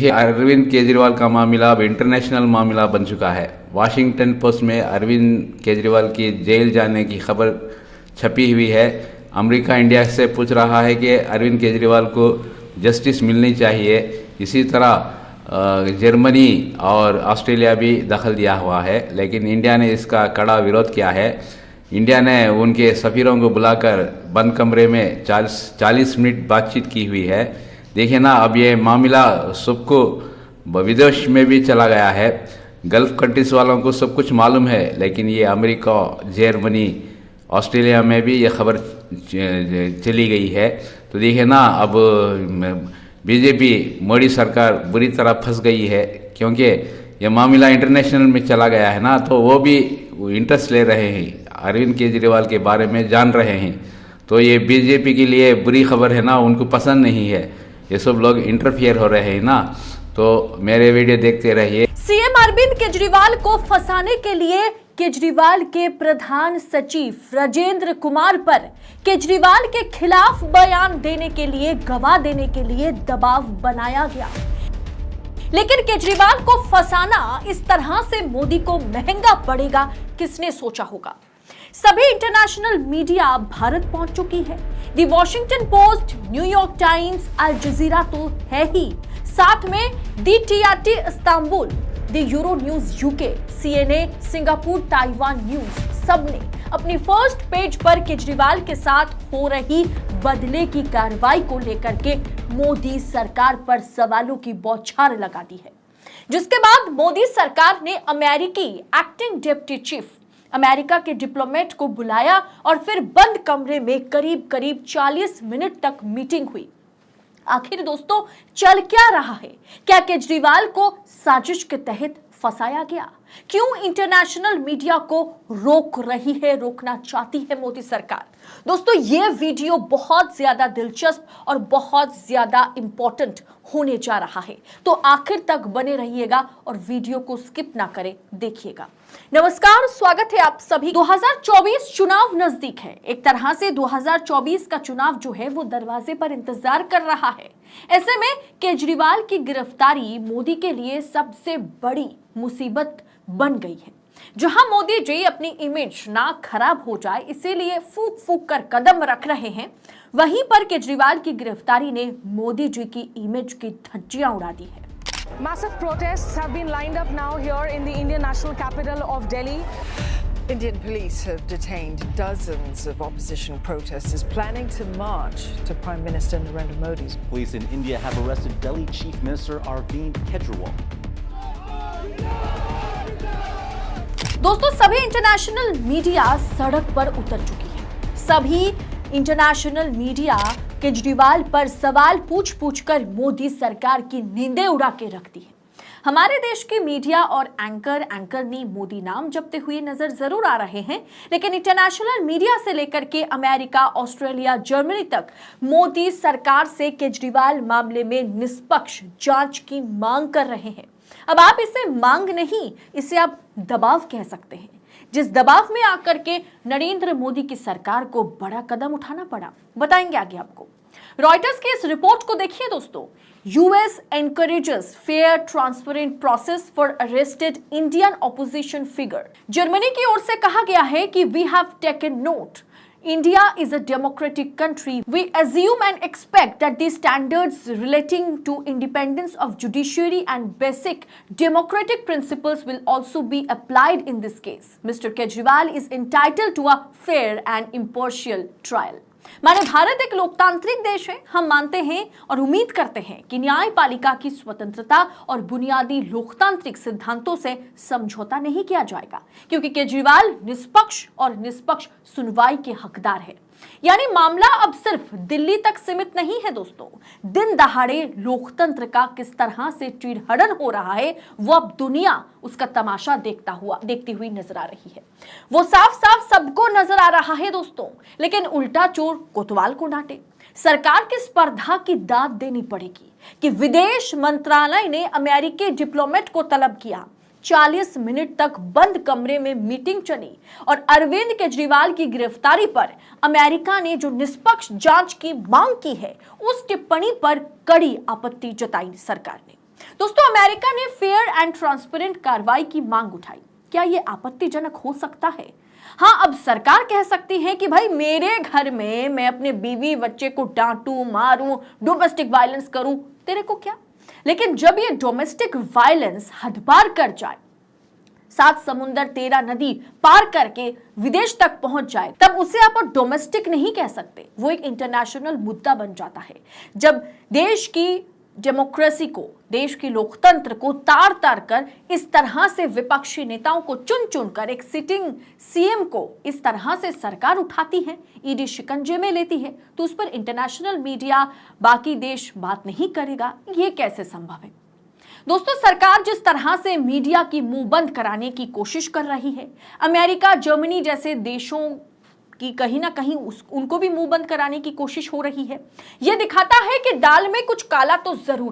ये अरविंद केजरीवाल का मामला अब इंटरनेशनल मामला बन चुका है। वाशिंगटन पोस्ट में अरविंद केजरीवाल की जेल जाने की खबर छपी हुई है। अमेरिका इंडिया से पूछ रहा है कि अरविंद केजरीवाल को जस्टिस मिलनी चाहिए। इसी तरह जर्मनी और ऑस्ट्रेलिया भी दखल दिया हुआ है, लेकिन इंडिया ने इसका कड़ा विरोध किया है। इंडिया ने उनके सफीरों को बुलाकर बंद कमरे में 40 मिनट बातचीत की हुई है। देखिए ना, अब ये मामला सबको विदेश में भी चला गया है। गल्फ कंट्रीज वालों को सब कुछ मालूम है, लेकिन ये अमेरिका, जर्मनी, ऑस्ट्रेलिया में भी ये खबर चली गई है। तो देखिए ना, अब बीजेपी मोदी सरकार बुरी तरह फंस गई है, क्योंकि ये मामला इंटरनेशनल में चला गया है ना, तो वो भी इंटरेस्ट ले रहे हैं, अरविंद केजरीवाल के बारे में जान रहे हैं। तो ये बीजेपी के लिए बुरी खबर है ना, उनको पसंद नहीं है। ये सब लोग इंटरफियर हो रहे हैं ना, तो मेरे वीडियो देखते रहिए। सीएम अरविंद केजरीवाल को फंसाने के लिए केजरीवाल के प्रधान सचिव राजेंद्र कुमार पर केजरीवाल के खिलाफ बयान देने के लिए, गवाह देने के लिए दबाव बनाया गया। लेकिन केजरीवाल को फंसाना इस तरह से मोदी को महंगा पड़ेगा, किसने सोचा होगा। सभी इंटरनेशनल मीडिया भारत पहुंच चुकी है। The Washington Post, New York Times, Al Jazeera तो है ही, साथ में the TRT Istanbul, the Euro News UK, CNA Singapore, Taiwan News, सबने अपनी फर्स्ट पेज पर केजरीवाल के साथ हो रही बदले की कार्रवाई को लेकर के मोदी सरकार पर सवालों की बौछार लगा दी है। जिसके बाद मोदी सरकार ने अमेरिकी एक्टिंग डिप्टी चीफ, अमेरिका के डिप्लोमेट को बुलाया और फिर बंद कमरे में करीब 40 मिनट तक मीटिंग हुई। आखिर दोस्तों चल क्या रहा है? क्या केजरीवाल को साजिश के तहत फंसाया गया? क्यों इंटरनेशनल मीडिया को रोकना चाहती है मोदी सरकार? दोस्तों ये वीडियो बहुत ज्यादा दिलचस्प और बहुत ज्यादा इंपॉर्टेंट होने जा रहा है, तो आखिर तक बने रहिएगा और वीडियो को स्किप ना करें, देखिएगा। नमस्कार, स्वागत है आप सभी। 2024 चुनाव नजदीक है। एक तरह से 2024 का चुनाव जो है वो दरवाजे पर इंतजार कर रहा है। ऐसे में केजरीवाल की गिरफ्तारी मोदी के लिए सबसे बड़ी मुसीबत बन गई है। जहां मोदी जी अपनी इमेज ना खराब हो जाए इसीलिए फूक फूक कर कदम रख रहे हैं, वहीं पर केजरीवाल की गिरफ्तारी ने मोदी जी की इमेज की धज्जियां उड़ा दी है। Massive protests have been lined up now here in the Indian national capital of Delhi. Indian police have detained dozens of opposition protesters planning to march to Prime Minister Narendra Modi's. Police in India have arrested Delhi Chief Minister Arvind Kejriwal. दोस्तों सभी international media सड़क पर उतर चुकी है। सभी international media Kejriwal पर सवाल पूछ कर मोदी सरकार की नींदें उड़ा के रखती है। हमारे देश की मीडिया और एंकरनी मोदी नाम जपते हुए नजर जरूर आ रहे हैं, लेकिन इंटरनेशनल मीडिया से लेकर के अमेरिका, ऑस्ट्रेलिया, जर्मनी तक मोदी सरकार से केजरीवाल मामले में निष्पक्ष जांच की मांग कर रहे हैं। अब आप इसे मांग नहीं, इसे आप दबाव कह सकते हैं। जिस दबाव में आकर के नरेंद्र मोदी की सरकार को बड़ा कदम उठाना पड़ा, बताएंगे आगे आपको। रॉयटर्स की इस रिपोर्ट को देखिए दोस्तों। US encourages fair transparent process for arrested Indian opposition figure. Germany की ओर से कहा गया है कि we have taken note, India is a democratic country. We assume and expect that the standards relating to independence of judiciary and basic democratic principles will also be applied in this case. Mr. Kejriwal is entitled to a fair and impartial trial. माने भारत एक लोकतांत्रिक देश है। हम मानते हैं और उम्मीद करते हैं कि न्यायपालिका की स्वतंत्रता और बुनियादी लोकतांत्रिक सिद्धांतों से समझौता नहीं किया जाएगा, क्योंकि केजरीवाल निष्पक्ष सुनवाई के हकदार है। यानी मामला अब सिर्फ दिल्ली तक सीमित नहीं है दोस्तों। दिन दहाड़े लोकतंत्र का किस तरह से चीरहरण हो रहा है, वो अब दुनिया उसका तमाशा देखती हुई नजर आ रही है। वो साफ साफ सबको नजर आ रहा है दोस्तों, लेकिन उल्टा चोर कोतवाल को डांटे। सरकार की स्पर्धा की दाद देनी पड़ेगी कि विदेश मंत्रालय ने अमेरिकी डिप्लोमेट को तलब किया। 40 मिनट तक बंद कमरे में मीटिंग चली और अरविंद केजरीवाल की गिरफ्तारी पर अमेरिका ने जो निष्पक्ष जांच की मांग की है, उस टिप्पणी पर कड़ी आपत्ति जताई सरकार ने। दोस्तों, अमेरिका ने फेयर एंड ट्रांसपेरेंट कार्रवाई की मांग उठाई। क्या यह आपत्तिजनक हो सकता है? हाँ, अब सरकार कह सकती है कि भाई मेरे घर में मैं अपने बीवी बच्चे को डांटूं, मारूं, डोमेस्टिक वायलेंस करूं, तेरे को क्या? लेकिन जब ये डोमेस्टिक वायलेंस हद पार कर जाए, 7 समुंदर 13 नदी पार करके विदेश तक पहुंच जाए, तब उसे आप डोमेस्टिक नहीं कह सकते। वो एक इंटरनेशनल मुद्दा बन जाता है। जब देश की डेमोक्रेसी को, देश की लोकतंत्र को तार तार कर इस तरह से विपक्षी नेताओं को चुन चुन कर एक सिटिंग सीएम को इस तरह से सरकार उठाती है, ईडी शिकंजे में लेती है, तो उस पर इंटरनेशनल मीडिया, बाकी देश बात नहीं करेगा? ये कैसे संभव है? दोस्तों, सरकार जिस तरह से मीडिया की मुंह बंद कराने की कोशिश कर रही है, अमेरिका, जर्मनी जैसे देशों की कहीं ना कहीं उनको भी मुंह बंद कराने की कोशिश हो रही है। यह दिखाता है कि दाल में कुछ काला तो जरूर